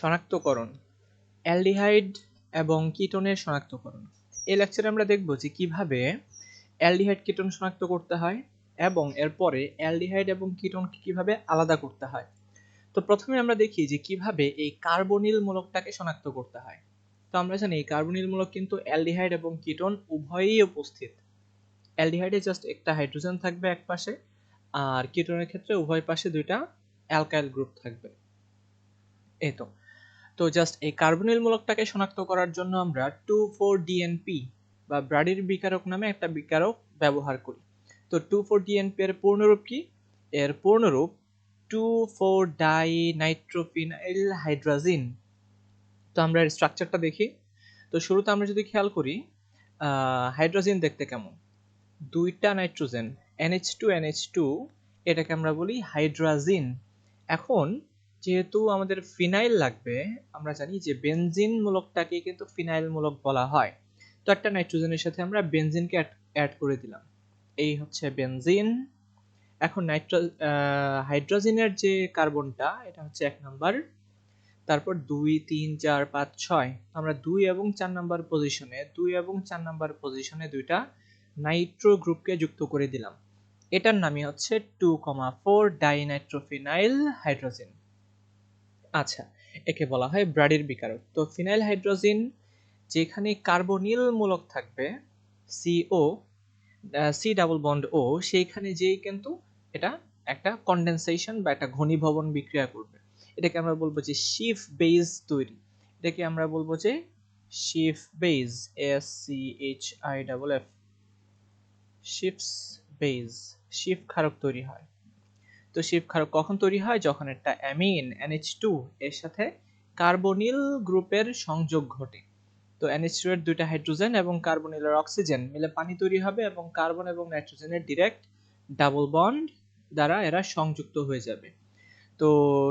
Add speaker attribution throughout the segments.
Speaker 1: শনাক্তকরণ, অ্যালডিহাইড এবং কিটোনের শনাক্তকরণ। এই লেকচারে আমরা দেখব যে কিভাবে অ্যালডিহাইড কিটোন শনাক্ত করতে হয় এবং এরপরে অ্যালডিহাইড এবং কিটোনকে কিভাবে আলাদা করতে হয়। তো প্রথমে আমরা দেখি যে কিভাবে এই কার্বনিল মূলকটাকে শনাক্ত করতে হয়। তো আমরা জানি এই কার্বনিল মূলক কিন্তু অ্যালডিহাইড এবং কিটোন উভয়ই উপস্থিত। অ্যালডিহাইডে জাস্ট একটা হাইড্রোজেন থাকবে এক পাশে, আর কিটোনের ক্ষেত্রে উভয় পাশে দুইটা অ্যালকাইল গ্রুপ থাকবে। এই তো জাস্ট এই কার্বনিল মূলকটাকে শনাক্ত করার জন্য আমরা 2,4-DNP বা ব্রাডির বিকারক নামে একটা বিকারক ব্যবহার করি। তো 2,4-DNP এর পূর্ণরূপ কি? এর পূর্ণরূপ 2,4-ডাইনাইট্রোফিনাইল হাইড্রাজিন। তো আমরা এর স্ট্রাকচারটা দেখি। তো শুরুতে আমরা যদি খেয়াল করি, হাইড্রোজেন দেখতে কেমন? দুইটা নাইট্রোজেন NH2 এটাকে আমরা বলি হাইড্রাজিন। এখন যেহেতু আমাদের ফিনাইল লাগবে, আমরা জানি যে বেনজিন মূলকটাকে কিন্তু ফিনাইল মূলক বলা হয়। তো একটা নাইট্রোজেনের সাথে আমরা বেনজিনকে অ্যাড করে দিলাম, এই হচ্ছে বেনজিন। এখন হাইড্রোজেনের যে কার্বনটা, এটা হচ্ছে 1 নাম্বার, তারপর 2, 3, 4, 5, 6, আমরা 2 এবং 4 নাম্বার পজিশনে দুইটা নাইট্রো গ্রুপকে যুক্ত করে দিলাম। এটার নামই হচ্ছে 2,4-ডাইনাইট্রোফিনাইল হাইড্রোজেন। আচ্ছা, একে বলা হয় ব্রাডির বিকারক। তো ফিনাইল হাইড্রোজেন যেখানে কার্বনিল মূলক থাকবে CO, C double bond O, সেইখানে যেই কিন্তু এটা একটা কনডেনসেশন বা একটা ঘনীভবন বিক্রিয়া করবে। এটাকে আমরা বলবো যে শিফ বেজ তৈরি। এটাকে আমরা বলবো যে শিফ বেজ, SCHIFF, শিফস বেজ, শিফ ক্ষারক তৈরি হয়। তো শিফ ক্ষারক কখন তৈরি হয়? যখন একটা অ্যামিন NH2 এর সাথে কার্বনিল গ্রুপের সংযোগ ঘটে। তো NH2 এর দুইটা হাইড্রোজেন এবং কার্বনিলের অক্সিজেন মিলে পানি তৈরি হবে এবং কার্বন এবং নাইট্রোজেনের ডিরেক্ট ডাবল বন্ড দ্বারা এরা সংযুক্ত হয়ে যাবে। তো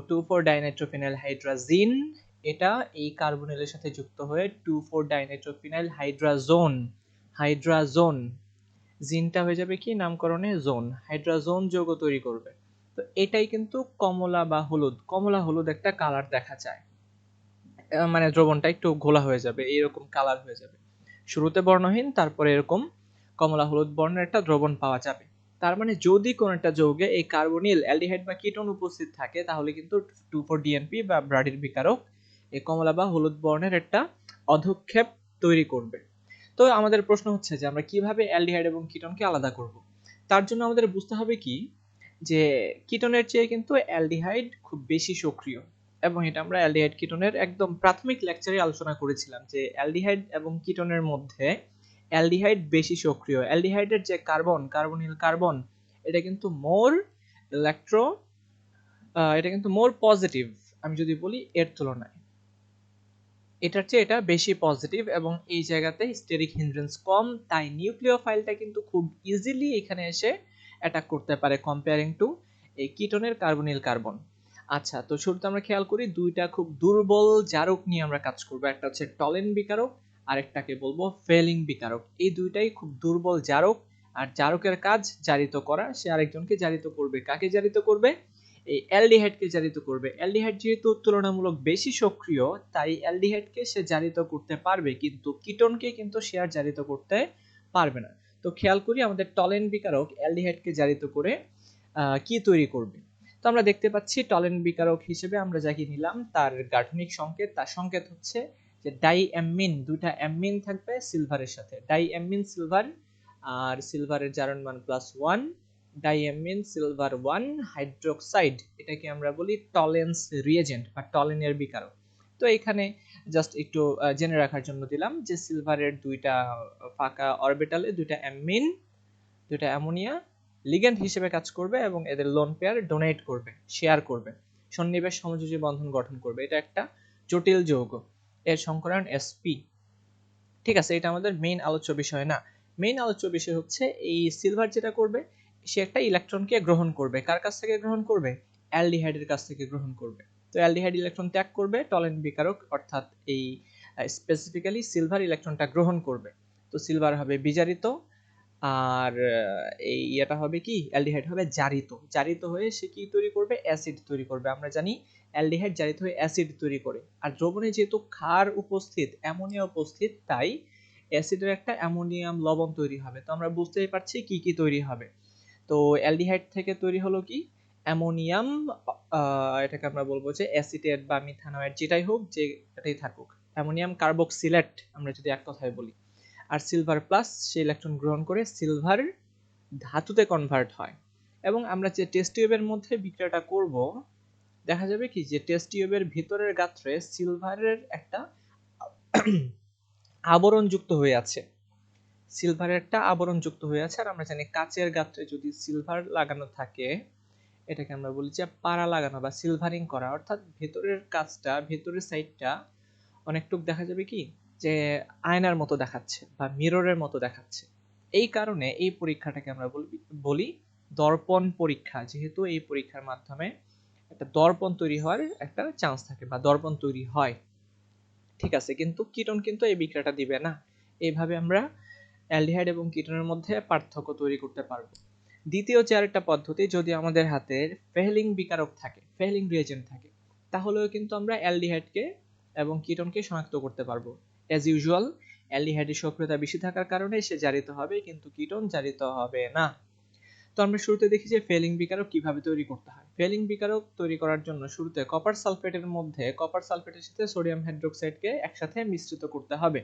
Speaker 1: 2,4-ডাইনাইট্রোফিনাইল হাইড্রাজিন এটা এই কার্বনিলের সাথে যুক্ত হয়ে 2,4-ডাইনাইট্রোফিনাইল হাইড্রাজোন জিনটা হয়ে যাবে কি নামকরণে জোন, হাইড্রাজোন যৌগ তৈরি করবে। তো এটাই কিন্তু কমলা বা হলুদ, কমলা হলুদ একটা কালার দেখা যায়, মানে দ্রবণটা একটু ঘোলা হয়ে যাবে, এরকম কালার হয়ে যাবে। শুরুতে বর্ণহীন, তারপরে এরকম কমলা হলুদ বর্ণের একটা দ্রবণ পাওয়া যাবে। তার মানে যদি কোন একটা যৌগে এই কার্বনিল, অ্যালডিহাইড বা কিটোন উপস্থিত থাকে, তাহলে কিন্তু 2,4-DNP বা ব্রাডির বিকারক এই কমলা বা হলুদ বর্ণের একটা অধক্ষেপ তৈরি করবে। তো আমাদের প্রশ্ন হচ্ছে যে আমরা কিভাবে অ্যালডিহাইড এবং কিটোনকে আলাদা করব। তার জন্য আমাদের বুঝতে হবে কি, যে কিটোনের চেয়ে কিন্তু অ্যালডিহাইড খুব বেশি সক্রিয়, এবং এটা আমরা অ্যালডিহাইড কিটোনের একদম প্রাথমিক লেকচারে আলোচনা করেছিলাম যে অ্যালডিহাইড এবং কিটোনের মধ্যে অ্যালডিহাইড বেশি সক্রিয়। অ্যালডিহাইডের যে কার্বনিল কার্বন, এটা কিন্তু মোর পজিটিভ, আমি যদি বলি এর তুলনায় এটার চেয়ে এটা বেশি পজিটিভ, এবং এই জায়গাতে স্টেরিক হিন্ড্রেন্স কম, তাই নিউক্লিওফাইলটা কিন্তু খুব ইজিলি এখানে এসে অ্যাটাক করতে পারে কম্পেয়ারিং টু এই কিটোনের কার্বনিল কার্বন। আচ্ছা, তো শুরুতে আমরা খেয়াল করি দুইটা খুব দুর্বল জারক নিয়ে আমরা কাজ করব। একটা হচ্ছে টলেন বিকারক, আরেকটাকে বলবো ফেলিং বিকারক। এই দুইটাই খুব দুর্বল জারক, আর জারকের কাজ জারিত করা। সে আরেকজনকে জারিত করবে। কাকে জারিত করবে? এই অ্যালডিহাইডকে জারিত করবে। অ্যালডিহাইড যেহেতু তুলনামূলক বেশি সক্রিয়, তাই অ্যালডিহাইডকে সে জারিত করতে পারবে, কিন্তু কিটোনকে কিন্তু সে আর জারিত করতে পারবে না। তো খেয়াল করি আমাদের টলেন বিকারক অ্যালডিহাইডকে জারিত করে কি তৈরি করবে। তো আমরা দেখতে পাচ্ছি টলেন বিকারক হিসেবে আমরা যাকে নিলাম, তার গাঠনিক সংকেত, তার সংকেত হচ্ছে যে ডাইঅ্যামিন, দুইটা অ্যামিন থাকবে সিলভারের সাথে, ডাইঅ্যামিন সিলভার, আর সিলভারের জারণ মান +1, ডাইঅ্যামিন সিলভার 1 হাইড্রোক্সাইড। এটাকে আমরা বলি টলেন্স রিএজেন্ট বা টলেনের বিকারক। তো এখানে জাস্ট একটু জেনে রাখার জন্য দিলাম যে সিলভারের দুইটা ফাঁকা অরবিটালে দুইটা অ্যামিন, দুইটা অ্যামোনিয়া লিগ্যান্ড হিসেবে কাজ করবে এবং এদের লোন পেয়ার ডোনেট করবে, শেয়ার করবে, সন্নিবেশ সমযোজী বন্ধন গঠন করবে। এটা একটা জটিল যৌগ, এর সংকরণ sp। ঠিক আছে, এটা আমাদের মেইন আলোচ্য বিষয় না। মেইন আলোচ্য বিষয় হচ্ছে এই সিলভার যেটা করবে, সে একটা ইলেকট্রনকে গ্রহণ করবে। কার কাছ থেকে গ্রহণ করবে? অ্যালডিহাইডের কাছ থেকে গ্রহণ করবে। তো অ্যালডিহাইড ইলেকট্রন ত্যাগ করবে, টলেন বিকারক অর্থাৎ এই স্পেসিফিক্যালি সিলভার ইলেকট্রনটা গ্রহণ করবে। তো সিলভার হবে বিজারিত, আর এই এটা হবে কি, অ্যালডিহাইড হবে জারিত। জারিত হয়ে সে কি তৈরি করবে? অ্যাসিড তৈরি করবে। আমরা জানি অ্যালডিহাইড জারিত হয়ে অ্যাসিড তৈরি করে। আর দ্রবণে যেহেতু ক্ষার উপস্থিত, অ্যামোনিয়া উপস্থিত, তাই অ্যাসিডের একটা অ্যামোনিয়াম লবণ তৈরি হবে। তো আমরা বুঝতেই পারছি কি কি তৈরি হবে। তো অ্যালডিহাইড থেকে তৈরি হলো কি অ্যামোনিয়াম, এটাকে আমরা বলবো যে অ্যাসিটেট বা মিথানয়েড, যেটাই হোক, যে এটাই থাকুক, অ্যামোনিয়াম কার্বক্সিলেট আমরা যদি এক কথায় বলি। আর সিলভার প্লাস সে ইলেকট্রন গ্রহণ করে সিলভার ধাতুতে কনভার্ট হয়। এবং আমরা যে টেস্ট টিউবের মধ্যে বিক্রিয়াটা করব, দেখা যাবে কি যে টেস্ট টিউবের ভিতরের গাত্রে সিলভারের একটা আবরণ যুক্ত হয়ে আছে, সিলভারের একটা আবরণ যুক্ত হয়ে আছে। আর আমরা জানি কাচের গাত্রে যদি সিলভার লাগানো থাকে, এটাকে আমরা বলি যে পাড়া লাগানো বা সিলভারিং করা, অর্থাৎ ভেতরের কাচটা, ভেতরের সাইডটা অনেকটুক দেখা যাবে কি যে আয়নার মতো দেখাচ্ছে বা মিররের মতো দেখাচ্ছে। এই কারণে এই পরীক্ষাটাকে আমরা বলি দর্পণ পরীক্ষা, যেহেতু এই পরীক্ষার মাধ্যমে একটা দর্পণ তৈরি হওয়ার একটা চান্স থাকে বা দর্পণ তৈরি হয়। ঠিক আছে, কিন্তু কিটোন কিন্তু এই বিক্রিয়াটা দিবে না। এইভাবে আমরা অ্যালডিহাইড এবং কিটোনের মধ্যে পার্থক্য তৈরি করতে পারবো। দ্বিতীয় যে আরেকটা পদ্ধতি, যদি আমাদের হাতে ফেহলিং বিকারক থাকে, ফেহলিং রিয়েজেন্ট থাকে, তাহলেও কিন্তু আমরা অ্যালডিহাইডকে এবং কিটোনকে শনাক্ত করতে পারবো। অ্যাজ ইউজুয়াল অ্যালডিহাইডের সক্রিয়তা বেশি থাকার কারণে সে জারিত হবে, কিন্তু কিটোন জারিত হবে না। তো আমরা শুরুতে দেখি যে ফেহলিং বিকারক কিভাবে তৈরি করতে হয়। ফেহলিং বিকারক তৈরি করার জন্য শুরুতে কপার সালফেটের মধ্যে কপার সালফেটের সাথে সোডিয়াম হাইড্রোক্সাইডকে একসাথে মিশ্রিত করতে হবে।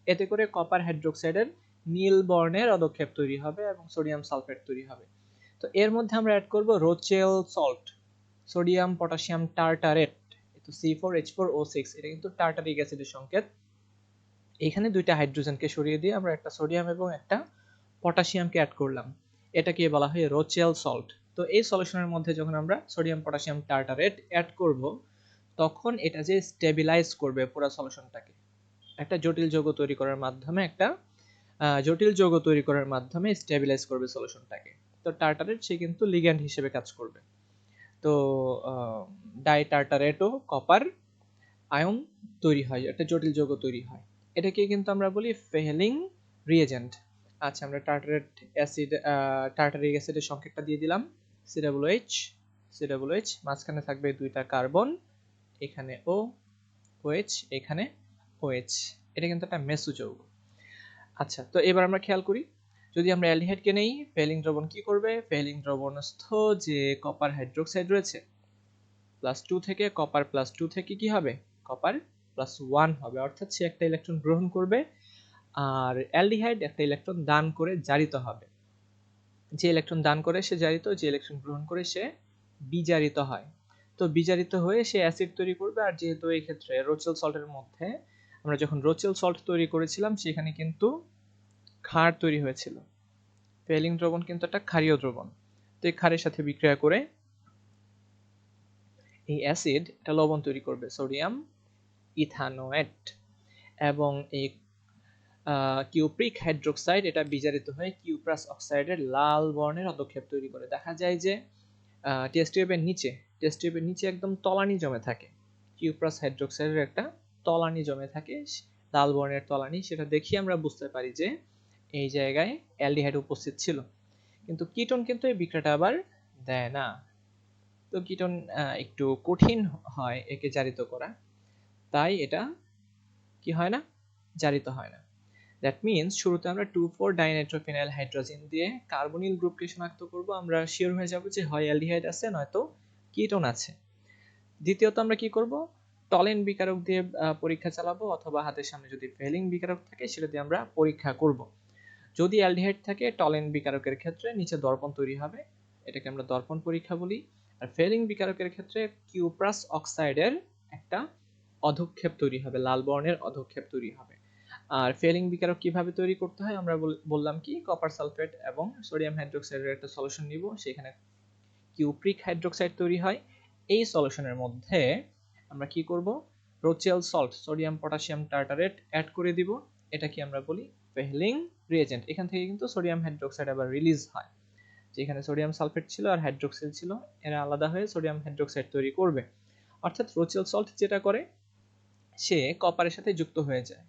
Speaker 1: এতে করে কপার হাইড্রোক্সাইডের নীল বর্ণের অদক্ষেপ তৈরি হবে এবং সোডিয়াম সালফেট তৈরি হবে। তো এর মধ্যে আমরা অ্যাড করব রোচেল সল্ট, সোডিয়াম পটাশিয়াম টার্টারেট, তো C4H4O6, এটা কিন্তু টার্টারিক অ্যাসিডের সংকেত। এখানে দুইটা হাইড্রোজেনকে সরিয়ে দিয়ে আমরা একটা সোডিয়াম এবং একটা পটাশিয়ামকে অ্যাড করলাম, এটাকে বলা হয় রোচেল সল্ট। তো এই সলিউশনের মধ্যে যখন আমরা সোডিয়াম পটাশিয়াম টার্টারেট অ্যাড করব, তখন এটা যে স্টেবিলাইজ করবে পুরো সলিউশনটাকে, একটা জটিল যৌগ তৈরি করার মাধ্যমে স্টেবিলাইজ করবে সলিউশনটাকে। তো টার্টারেট সে কিন্তু লিগ্যান্ড হিসেবে কাজ করবে। তো ডাই টার্টারেটও কপার আয়ন তৈরি হয়, একটা জটিল যৌগ তৈরি হয়, এটাকে কিন্তু আমরা বলি ফেহলিং রিয়েজেন্ট। আচ্ছা, আমরা টার্টারিক অ্যাসিডের সংকেতটা দিয়ে দিলাম COOH, মাঝখানে থাকবে দুইটা কার্বন, এখানে OH, এখানে OH, এটা কিন্তু একটা মেসো যৌগ। আচ্ছা, তো এবার আমরা খেয়াল করি, যদি আমরা অ্যালডিহাইডকে নেই, ফেহলিং দ্রবণ কি করবে? ফেহলিং দ্রবণস্থ যে কপার হাইড্রোক্সাইড রয়েছে, +2 থেকে কপার +2 থেকে কি হবে? কপার +1 হবে, অর্থাৎ সে একটা ইলেকট্রন গ্রহণ করবে আর অ্যালডিহাইড একটা ইলেকট্রন দান করে জারিত হবে। যে ইলেকট্রন দান করে সে জারিত, যে ইলেকট্রন গ্রহণ করে সে বিজারিত হয়। তো বিজারিত হয়ে সে অ্যাসিড তৈরি করবে। আর যেহেতু এই ক্ষেত্রে রোচেল সল্টের মধ্যে আমরা যখন রোচেল সল্ট তৈরি করেছিলাম, সেখানে কিন্তু ক্ষার তৈরি হয়েছিল। ফেহলিং দ্রবণ কিন্তু একটা ক্ষারীয় দ্রবণ। তো এই ক্ষারের সাথে বিক্রিয়া করে এই অ্যাসিড একটা লবণ তৈরি করবে, সোডিয়াম ইথানোয়েট, এবং এই কিউপ্রিক হাইড্রোক্সাইড এটা বিজারিত হয়ে কিউপ্রাস অক্সাইডের লাল বর্ণের অদক্ষেপ তৈরি করে। দেখা যায় যে টেস্ট টিউবের নিচে একদম তলানি জমে থাকে, কিউপ্রাস হাইড্রোক্সাইডের একটা তলানি জমে থাকে, লাল বর্ণের তলানি, সেটা দেখি আমরা বুঝতে পারি যে এই জায়গায় অ্যালডিহাইড উপস্থিত ছিল। কিন্তু কিটোন কিন্তু এই বিক্রিয়াটা আবার দেয় না। তো কিটোন একটু কঠিন হয় একে জারিত করা, তাই এটা কি হয় না, জারিত হয় না। দ্যাট মিনস শুরুতে আমরা 2,4-ডাইনাইট্রোফিনাইল হাইড্রোজেন দিয়ে কার্বনিল গ্রুপকে শনাক্ত করব। আমরা শিওর হয়ে যাব যে হয় অ্যালডিহাইড আছে নয়তো কিটোন আছে। দ্বিতীয়ত আমরা কি করব? টলেন বিকারক দিয়ে পরীক্ষা চালাবো, অথবা হাতের সামনে যদি ফেহলিং বিকারক থাকে সেটা দিয়ে আমরা পরীক্ষা করব। যদি অ্যালডিহাইড থাকে, টলেন বিকারকের ক্ষেত্রে নিচে দর্পণ তৈরি হবে, এটাকে আমরা দর্পণ পরীক্ষা বলি। আর ফেহলিং বিকারকের ক্ষেত্রে কিউপ্রাস অক্সাইডের একটা অধক্ষেপ তৈরি হবে, লাল বর্ণের অধক্ষেপ তৈরি হবে। আর ফেহলিং বিকারক কিভাবে তৈরি করতে হয় আমরা বললাম কি, কপার সালফেট এবং সোডিয়াম হাইড্রোক্সাইডের একটা সলিউশন নিব, সেখানে কিউপ্রিক হাইড্রোক্সাইড তৈরি হয়। এই সলিউশনের মধ্যে আমরা কি করব? রোচেল সল্ট, সোডিয়াম পটাশিয়াম টার্টারেট অ্যাড করে দিব, এটা কি আমরা বলি ফেহলিং রিয়েজেন্ট। এখান থেকে কিন্তু সোডিয়াম হাইড্রোক্সাইড আবার রিলিজ হয়, যেখানে সোডিয়াম সালফেট ছিল আর হাইড্রোক্সিল ছিল, এরা আলাদা হয়ে সোডিয়াম হাইড্রোক্সাইড তৈরি করবে। অর্থাৎ রোচেল সল্ট যেটা করে, সে কপারের সাথে যুক্ত হয়ে যায়,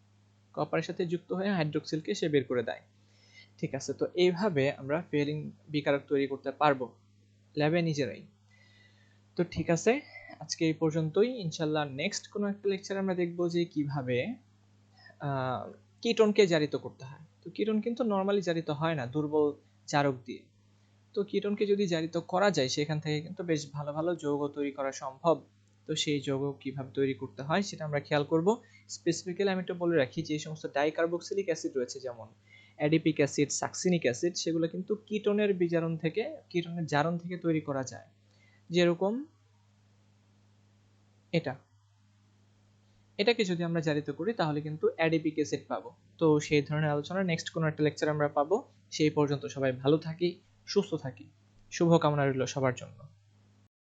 Speaker 1: কপারের সাথে যুক্ত হয়ে হাইড্রোক্সিলকে সে বের করে দেয়। ঠিক আছে, তো এইভাবে আমরা ফেহলিং বিকারক তৈরি করতে পারবো ল্যাবে নিজেরাই। তো ঠিক আছে, আজকে এই পর্যন্তই। ইনশাল্লাহ নেক্সট কোনো একটা লেকচারে আমরা দেখব যে কিভাবে কিটোনকে জারিত করতে হয়। তো কিটোন কিন্তু নর্মালি জারিত হয় না দুর্বল জারক দিয়ে। তো কিটোনকে যদি জারিত করা যায় সেখান থেকে কিন্তু বেশ ভালো ভালো যৌগ তৈরি করা সম্ভব। তো সেই যৌগ কিভাবে তৈরি করতে হয় সেটা আমরা খেয়াল করব। স্পেসিফিক্যালি আমি একটু বলে রাখি যে এই সমস্ত ডাইকার্বক্সিলিক অ্যাসিড রয়েছে যেমন অ্যাডিপিক অ্যাসিড, সাকসিনিক অ্যাসিড, সেগুলো কিন্তু কিটোনের বিজারণ থেকে, কিটোনের জারণ থেকে তৈরি করা যায়। যেরকম এটাকে যদি আমরা জারিত করি তাহলে কিন্তু অ্যাডিপিক অ্যাসিড পাবো। তো সেই ধরনের আলোচনা নেক্সট কোনো একটা লেকচার আমরা পাবো। সেই পর্যন্ত সবাই ভালো থাকি, সুস্থ থাকি। শুভকামনা রইল সবার জন্য।